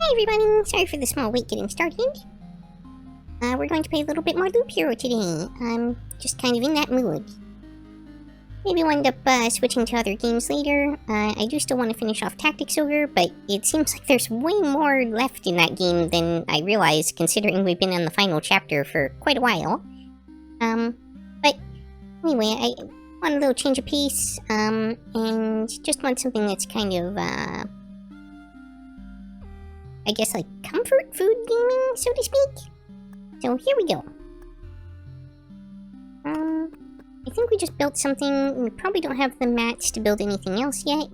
Hi everybody, sorry for the small wait getting started. We're going to play a little bit more Loop Hero today. I'm just kind of in that mood. Maybe we'll end up switching to other games later. I do still want to finish off Tactics Ogre, but it seems like there's way more left in that game than I realized, considering we've been on the final chapter for quite a while. But anyway, I want a little change of pace, and just want something that's kind of, I guess, like, comfort food gaming, so to speak? So here we go. I think we just built something. We probably don't have the mats to build anything else yet.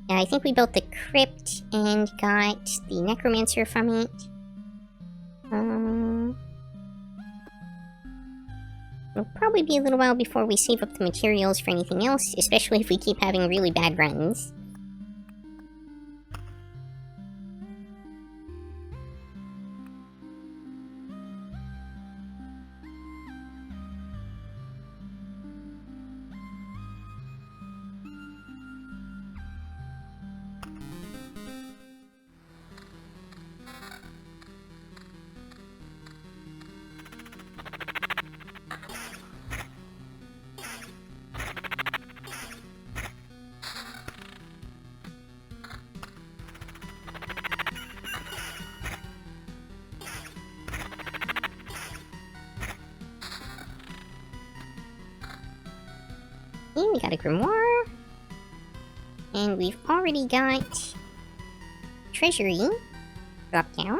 Yeah, I think we built the crypt and got the necromancer from it. It'll probably be a little while before we save up the materials for anything else, especially if we keep having really bad runs. Okay, we got a grimoire. And we've already got treasury drop down.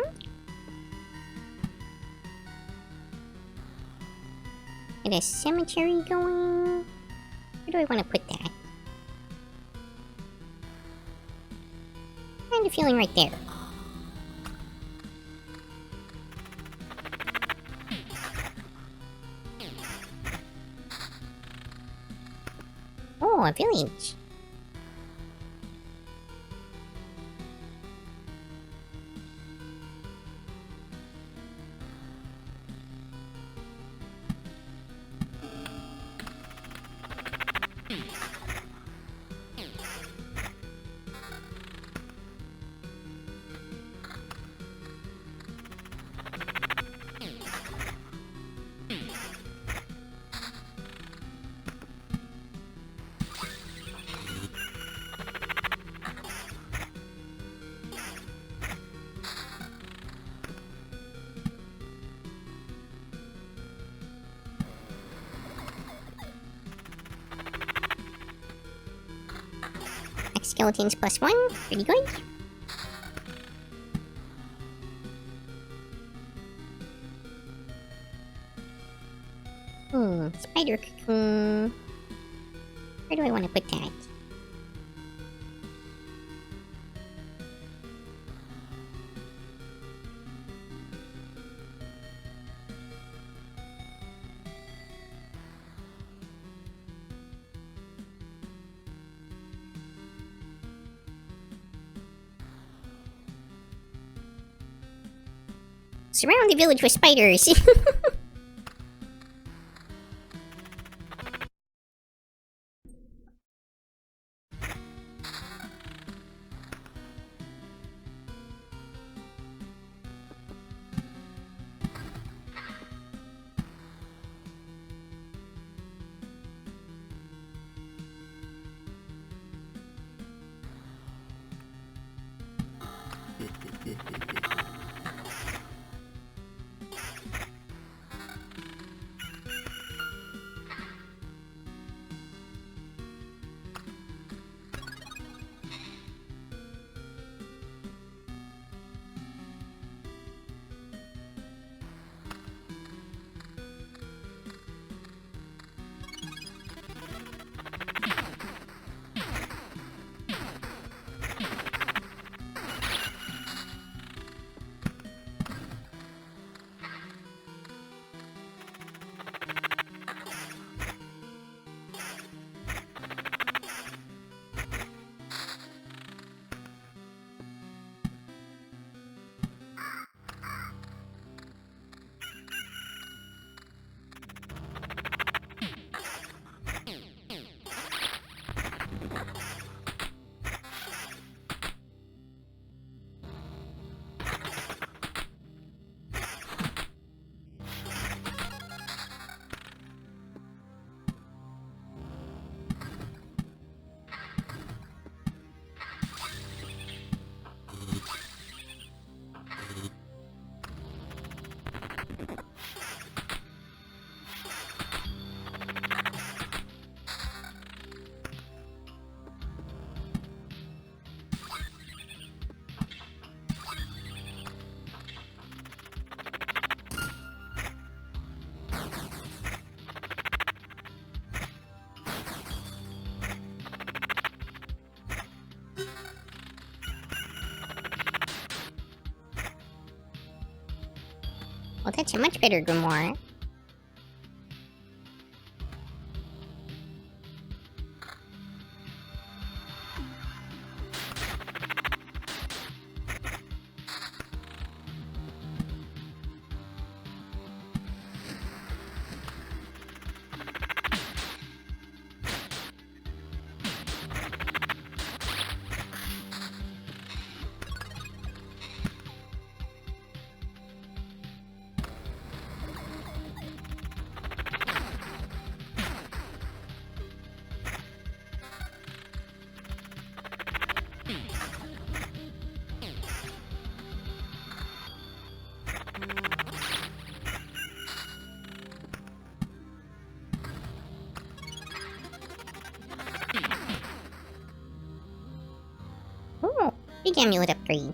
And a cemetery going. Where do I want to put that? Kind of feeling right there. Oh, a village. Skeletons +1, pretty good. Spider cocoon. Where do I want to put that? Surround the village with spiders! Well, that's a much better grimoire. Ooh, big amulet upgrades.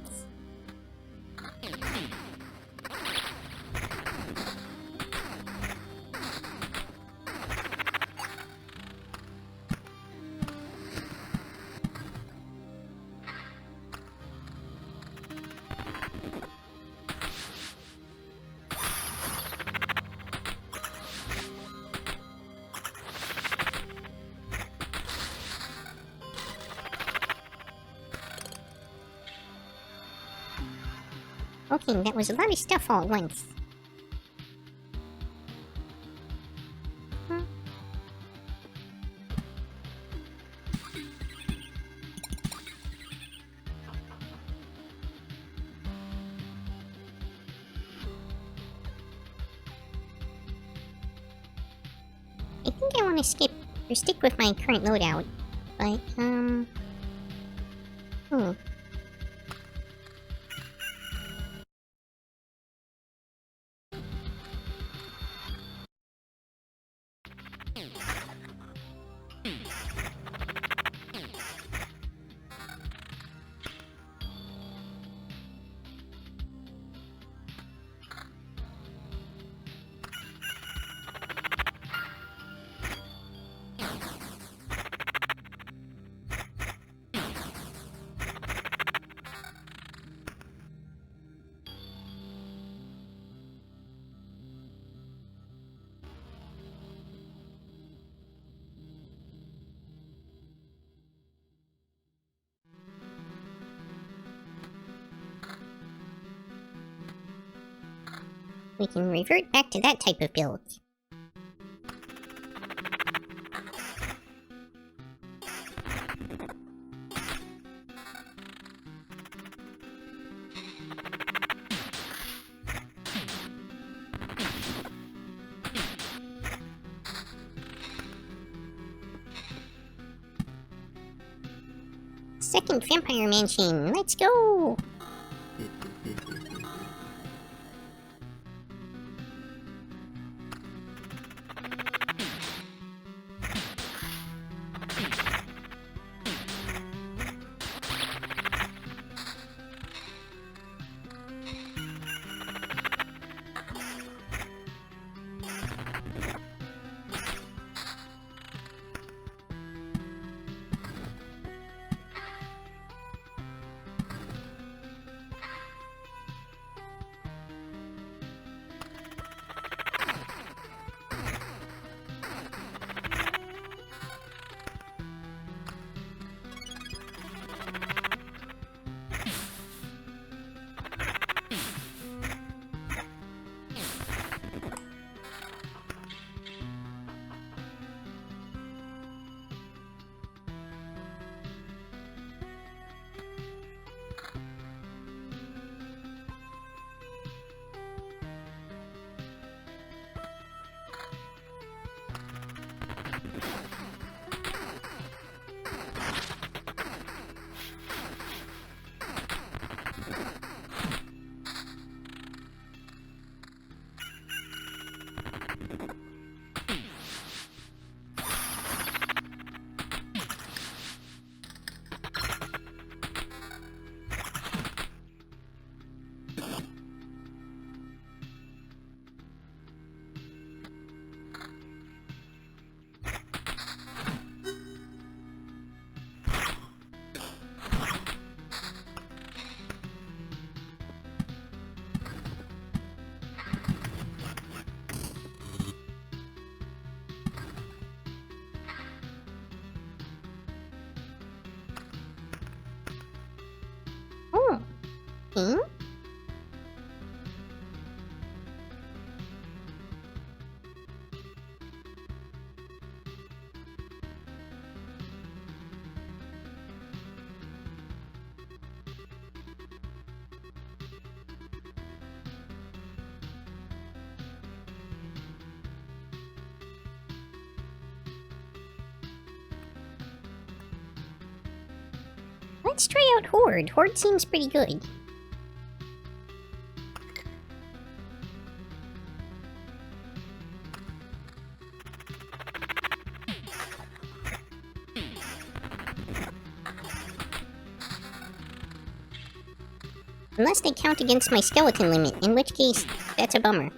Okay, that was a lot of stuff all at once. I think I want to skip or stick with my current loadout, but we can revert back to that type of build. Second vampire mansion, let's go! Hmm? Let's try out Horde. Horde seems pretty good. Unless they count against my skeleton limit, in which case, that's a bummer.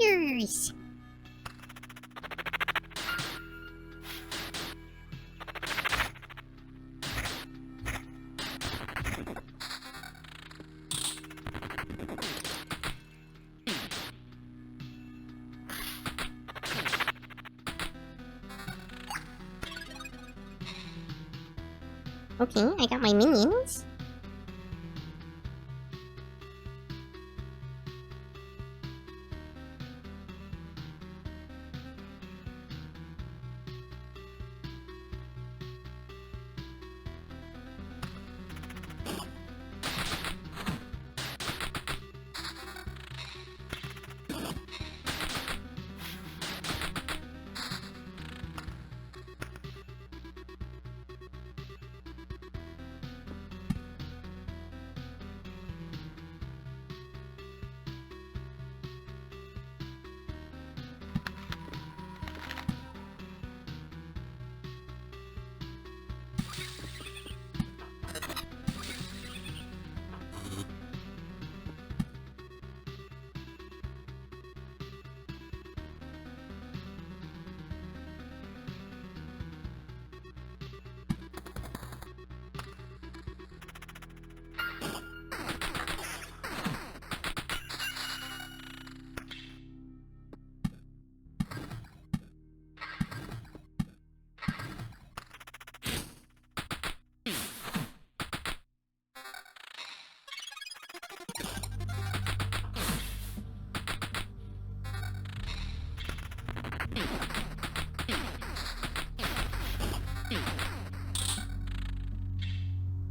Fighters! Okay, I got my minions.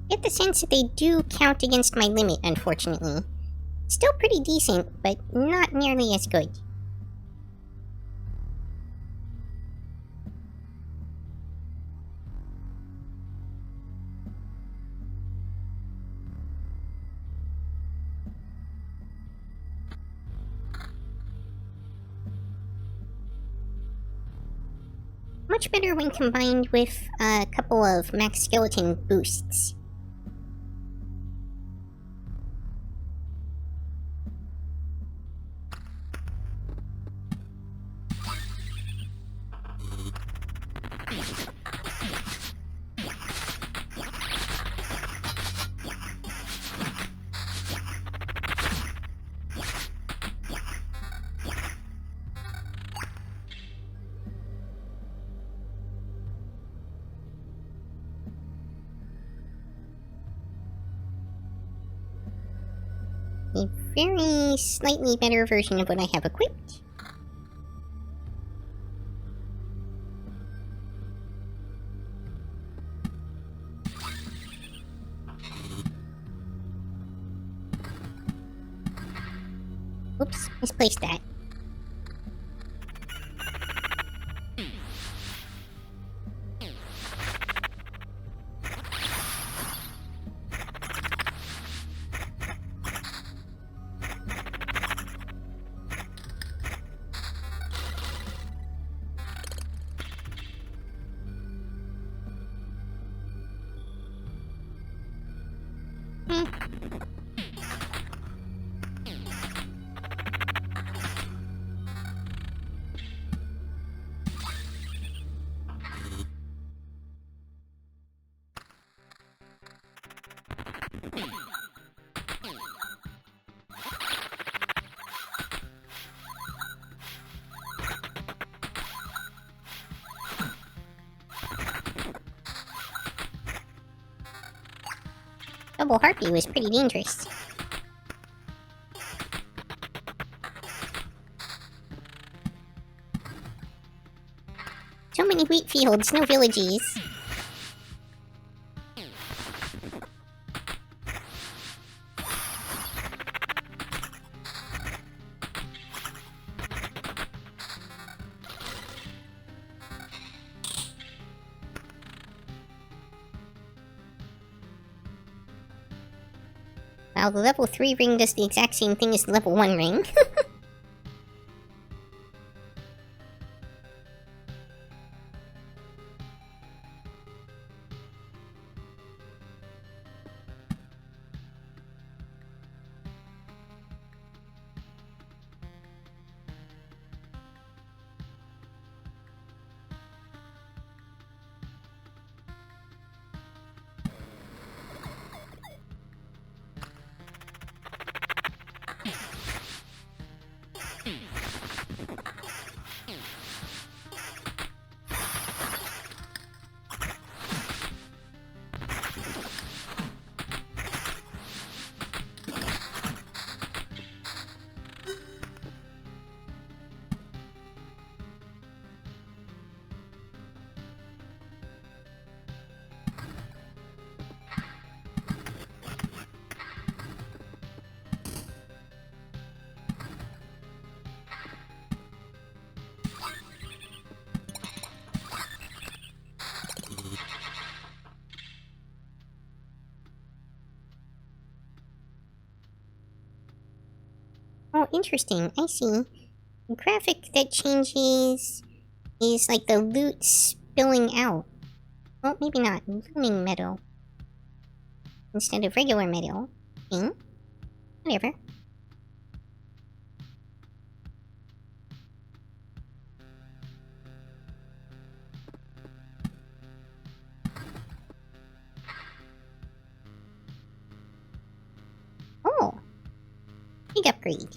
Get the sense that they do count against my limit, unfortunately. Still pretty decent, but not nearly as good. Much better when combined with a couple of max skeleton boosts. a very slightly better version of what I have equipped. Oops, misplaced that. Double Harpy was pretty dangerous. So many wheat fields, no villages. Wow, the level 3 ring does the exact same thing as the level 1 ring. Oh, interesting. I see. The graphic that changes is like the loot spilling out. Well, maybe not. Looming metal. Instead of regular metal. Whatever. Oh! Big upgrade.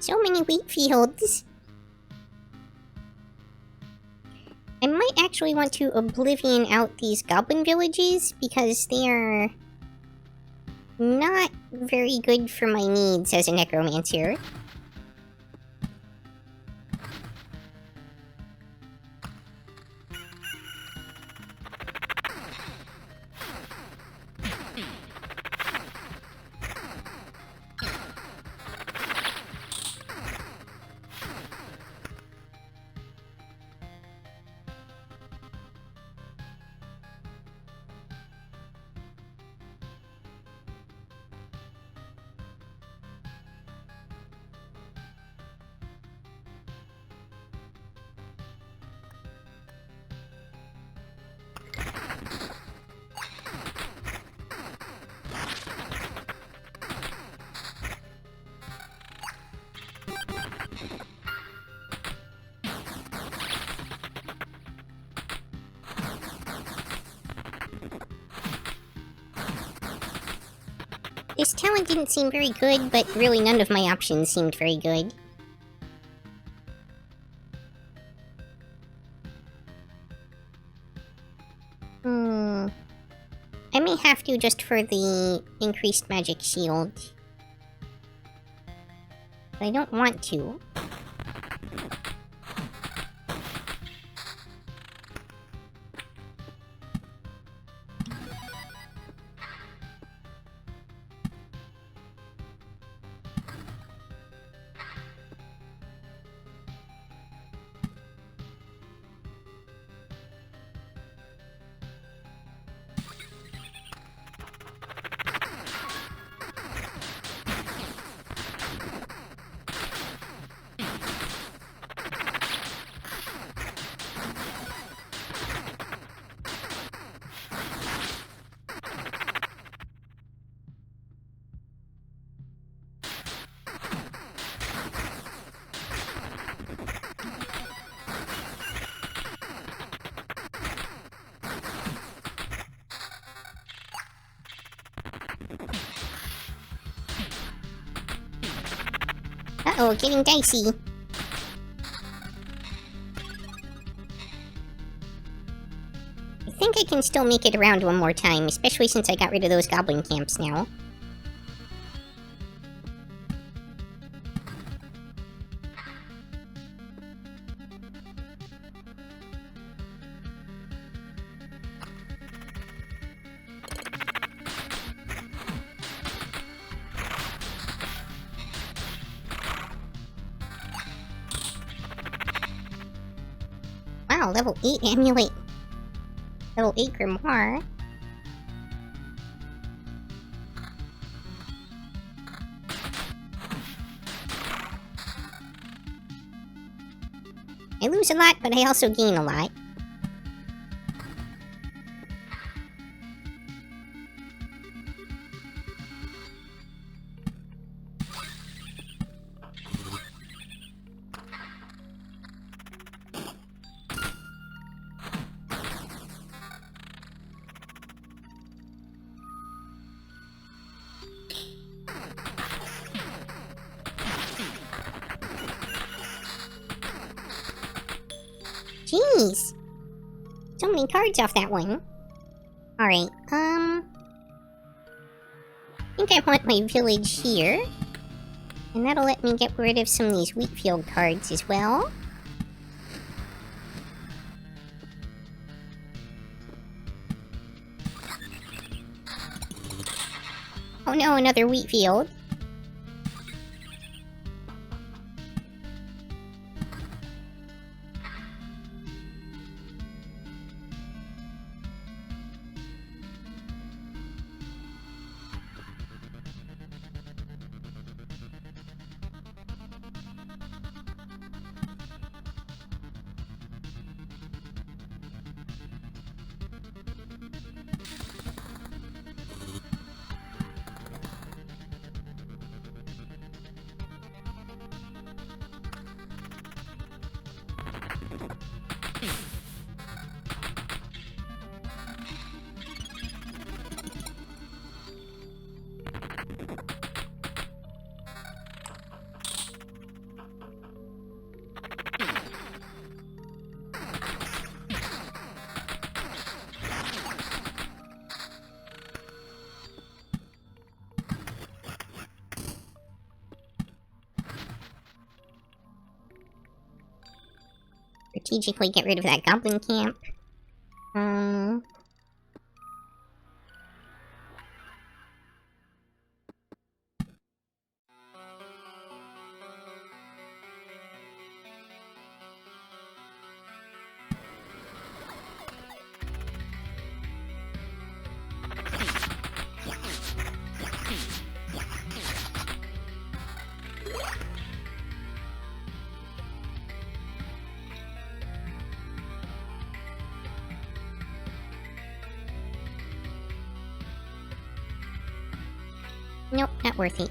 So many wheat fields. I might actually want to oblivion out these goblin villages because they are not very good for my needs as a necromancer. This talent didn't seem very good, but really none of my options seemed very good. I may have to just for the increased magic shield. But I don't want to. Uh-oh, getting dicey. I think I can still make it around one more time, especially since I got rid of those goblin camps now. Wow, level 8 amulet. Level 8 grimoire. I lose a lot, but I also gain a lot. Jeez! So many cards off that one. Alright, I think I want my village here. And that'll let me get rid of some of these wheat field cards as well. Oh no, another wheat field. Strategically get rid of that goblin camp. Nope, not worth it.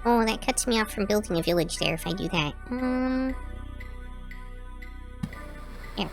Oh, that cuts me off from building a village there if I do that. There.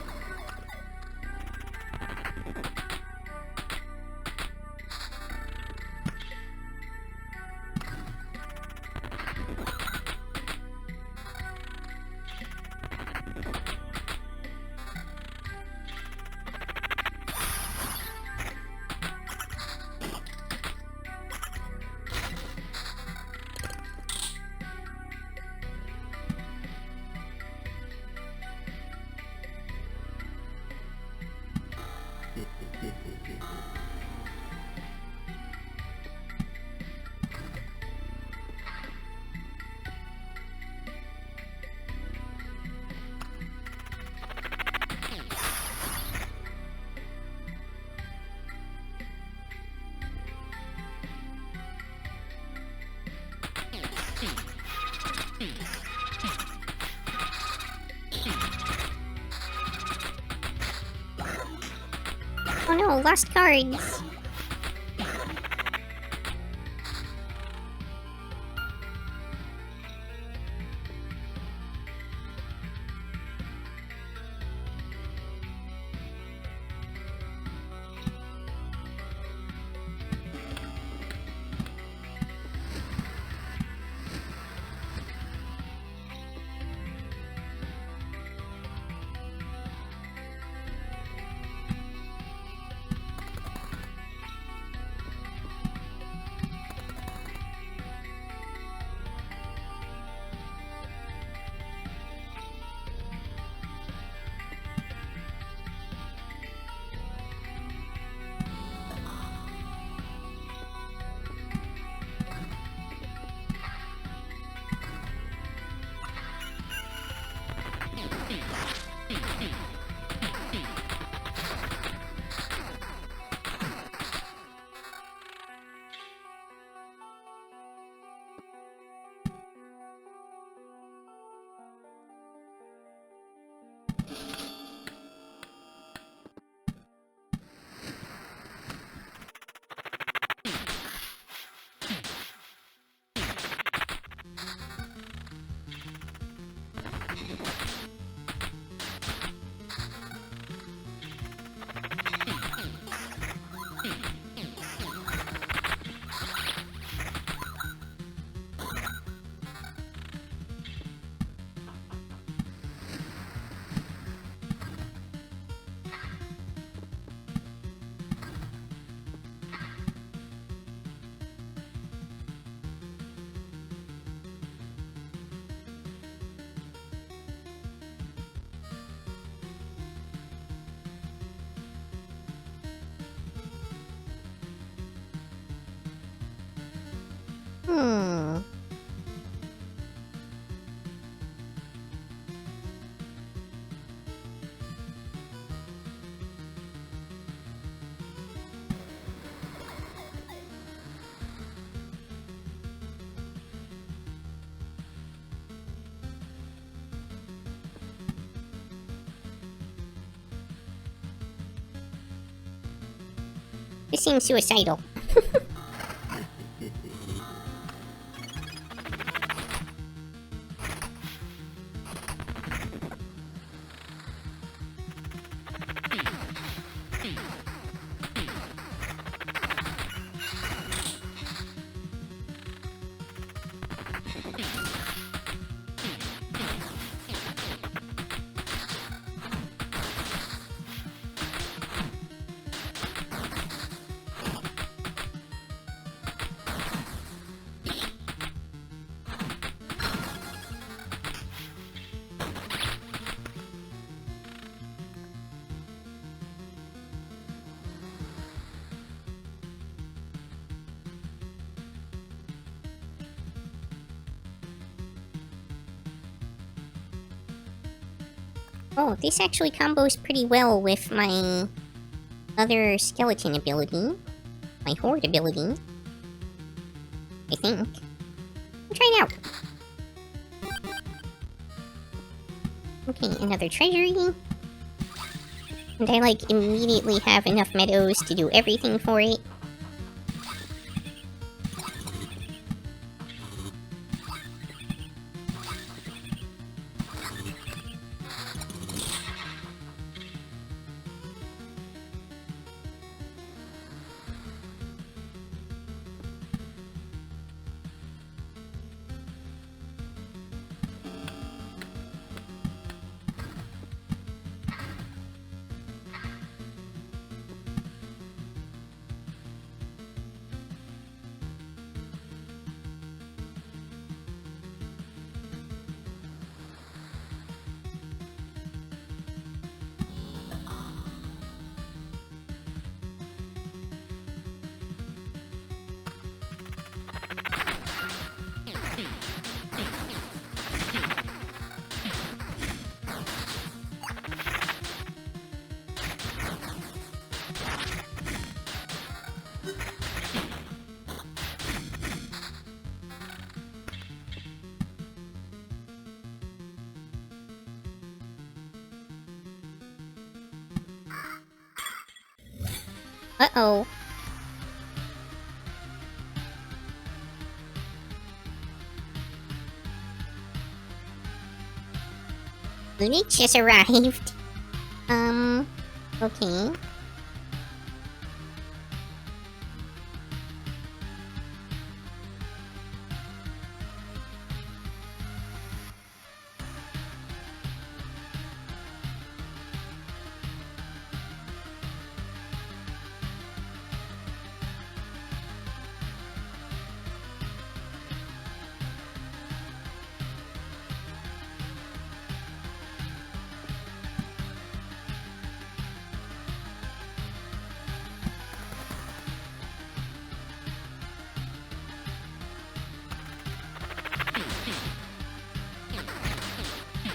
Oh no, lost cards! Hmm. This seems suicidal. Oh, this actually combos pretty well with my other skeleton ability. My horde ability. I think. I'll try it out. Okay, another treasury. And I, like, immediately have enough meadows to do everything for it. Uh-oh. The Lich has arrived. Okay.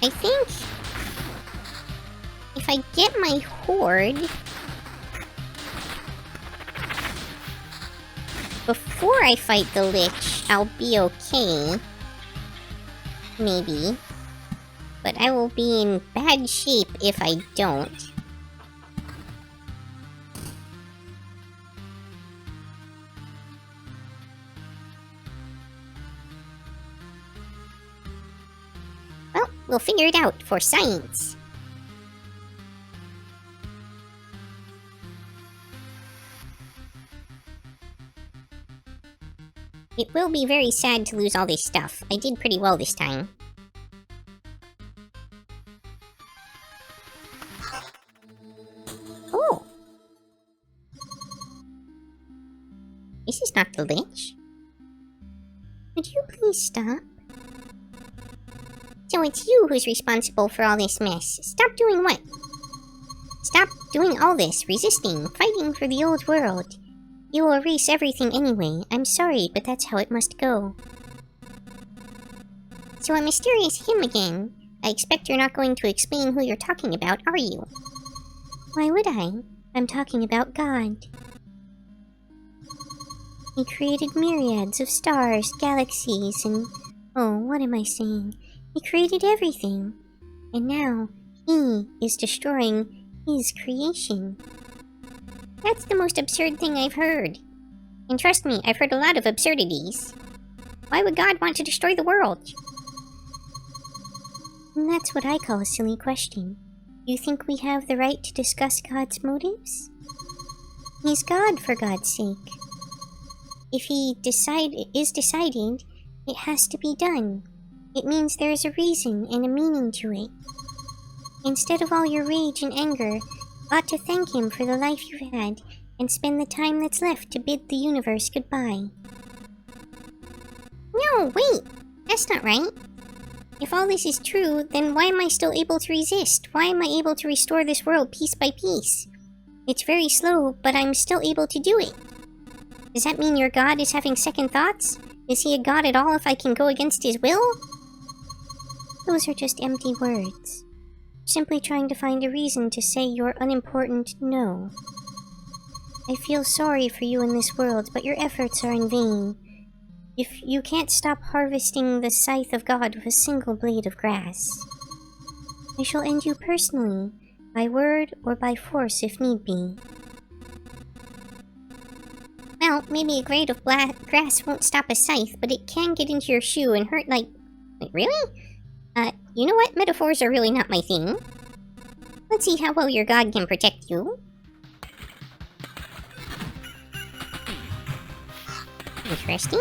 I think if I get my horde before I fight the Lich, I'll be okay. Maybe. But I will be in bad shape if I don't. Well, we'll figure it out for science. It will be very sad to lose all this stuff. I did pretty well this time. Oh! This is not the Lich. Would you please stop? So it's you who's responsible for all this mess. Stop doing what? Stop doing all this, resisting, fighting for the old world. You will erase everything anyway. I'm sorry, but that's how it must go. So a mysterious him again. I expect you're not going to explain who you're talking about, are you? Why would I? I'm talking about God. He created myriads of stars, galaxies, and... oh, what am I saying? He created everything. And now, he is destroying his creation. That's the most absurd thing I've heard. And trust me, I've heard a lot of absurdities. Why would God want to destroy the world? And that's what I call a silly question. You think we have the right to discuss God's motives? He's God, for God's sake. If he is decided, it has to be done. It means there is a reason and a meaning to it. Instead of all your rage and anger, ought to thank him for the life you've had, and spend the time that's left to bid the universe goodbye. No, wait! That's not right. If all this is true, then why am I still able to resist? Why am I able to restore this world piece by piece? It's very slow, but I'm still able to do it. Does that mean your God is having second thoughts? Is he a god at all if I can go against his will? Those are just empty words. Simply trying to find a reason to say your unimportant no. I feel sorry for you in this world, but your efforts are in vain. If you can't stop harvesting the scythe of God with a single blade of grass, I shall end you personally, by word or by force if need be. Well, maybe a blade of grass won't stop a scythe, but it can get into your shoe and hurt like... Wait, really? You know what? Metaphors are really not my thing. Let's see how well your god can protect you. Interesting.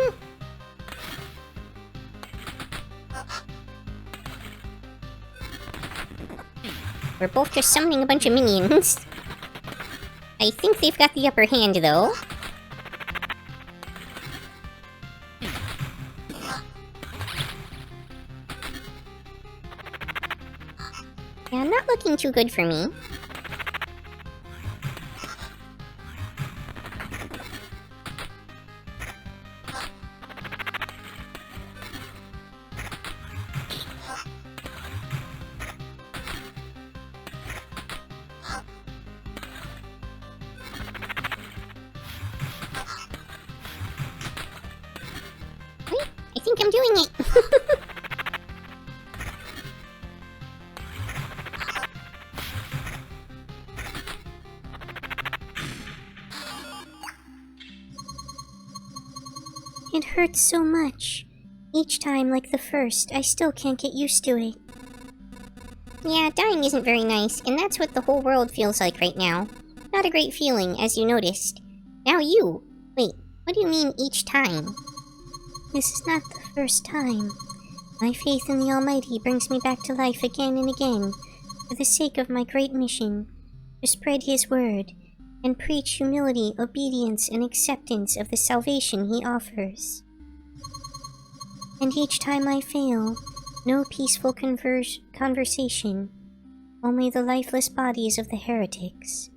We're both just summoning a bunch of minions. I think they've got the upper hand, though. Yeah, not looking too good for me. Wait, I think I'm doing it. It hurts so much. Each time, like the first, I still can't get used to it. Yeah, dying isn't very nice, and that's what the whole world feels like right now. Not a great feeling, as you noticed. Now you! Wait, what do you mean each time? This is not the first time. My faith in the Almighty brings me back to life again and again, for the sake of my great mission, to spread His word, and preach humility, obedience, and acceptance of the salvation He offers. And each time I fail, no peaceful conversation, only the lifeless bodies of the heretics,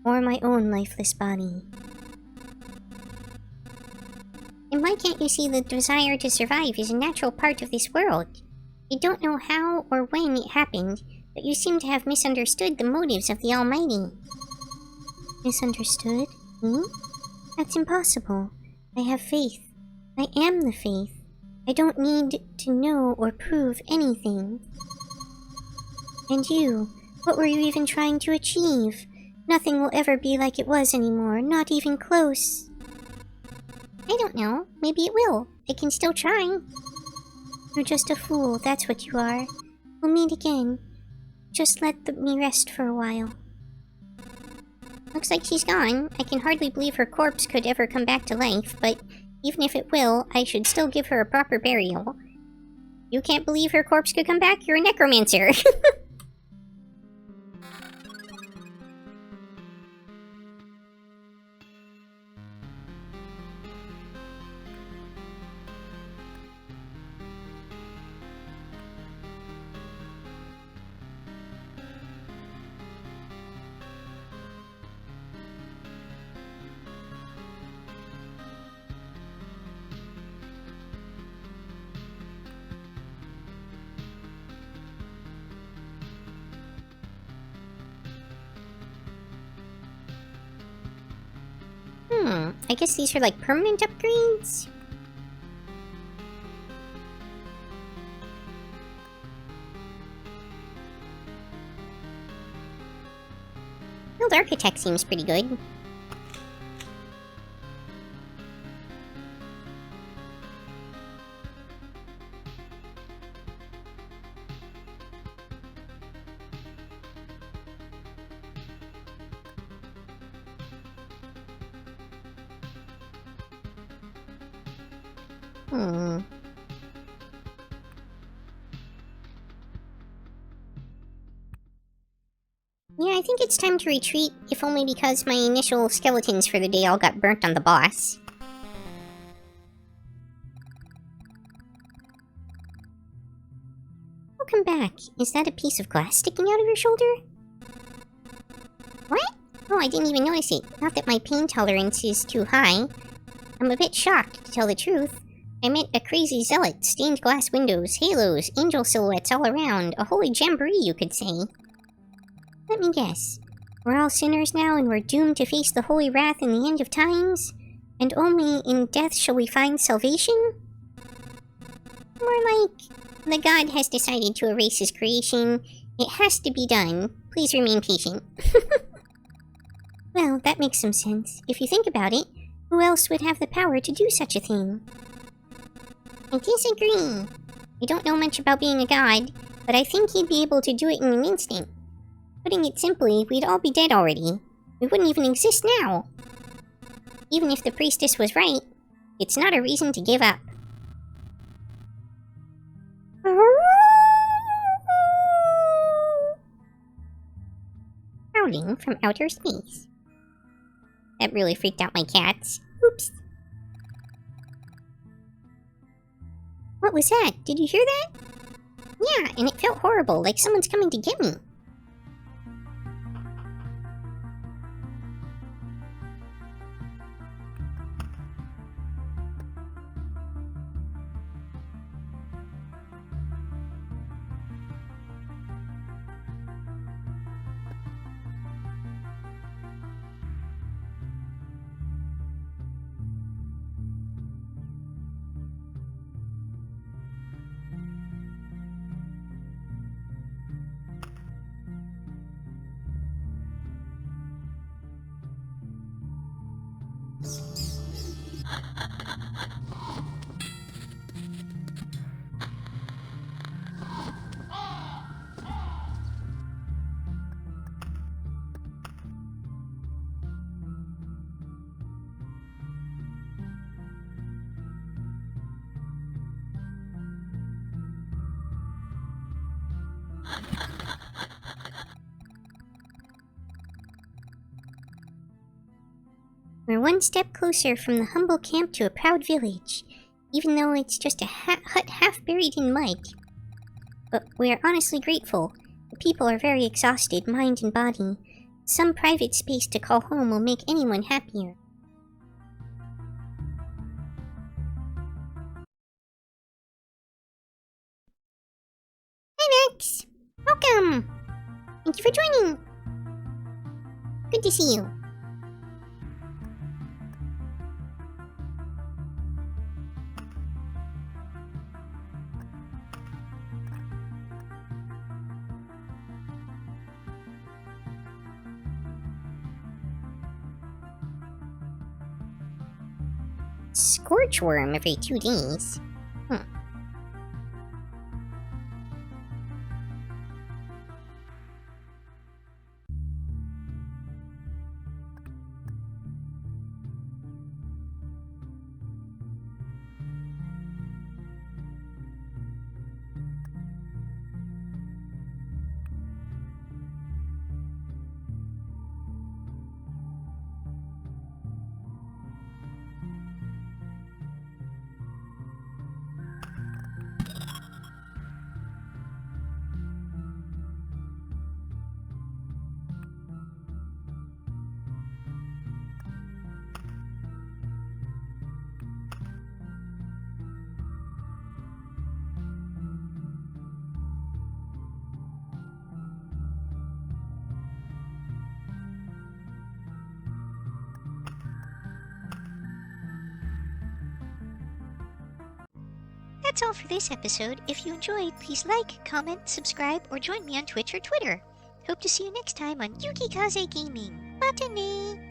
or my own lifeless body. And why can't you see the desire to survive is a natural part of this world? You don't know how or when it happened, but you seem to have misunderstood the motives of the Almighty. Misunderstood? Me? That's impossible. I have faith. I am the faith. I don't need to know or prove anything. And you, what were you even trying to achieve? Nothing will ever be like it was anymore, not even close. I don't know. Maybe it will. I can still try. You're just a fool, that's what you are. We'll meet again. Just let me rest for a while. Looks like she's gone. I can hardly believe her corpse could ever come back to life, but even if it will, I should still give her a proper burial. You can't believe her corpse could come back? You're a necromancer! I guess these are like permanent upgrades? Guild Architect seems pretty good. Yeah, I think it's time to retreat, if only because my initial skeletons for the day all got burnt on the boss. Welcome back. Is that a piece of glass sticking out of your shoulder? What? Oh, I didn't even notice it. Not that my pain tolerance is too high. I'm a bit shocked, to tell the truth. I met a crazy zealot, stained glass windows, halos, angel silhouettes all around, a holy jamboree, you could say. Let me guess. We're all sinners now and we're doomed to face the holy wrath in the end of times? And only in death shall we find salvation? More like, the god has decided to erase his creation. It has to be done. Please remain patient. Well, that makes some sense. If you think about it, who else would have the power to do such a thing? I disagree. I don't know much about being a god, but I think he'd be able to do it in an instant. Putting it simply, we'd all be dead already. We wouldn't even exist now. Even if the priestess was right, it's not a reason to give up. Howling from outer space. That really freaked out my cats. Oops. What was that? Did you hear that? Yeah, and it felt horrible, like someone's coming to get me. We're one step closer from the humble camp to a proud village, even though it's just a hut half buried in mud. But we're honestly grateful. The people are very exhausted, mind and body. Some private space to call home will make anyone happier. Hi, Max! Welcome! Thank you for joining! Good to see you. Scorchworm every 2 days. That's all for this episode. If you enjoyed, please like, comment, subscribe, or join me on Twitch or Twitter. Hope to see you next time on Yukikaze Gaming. Botany!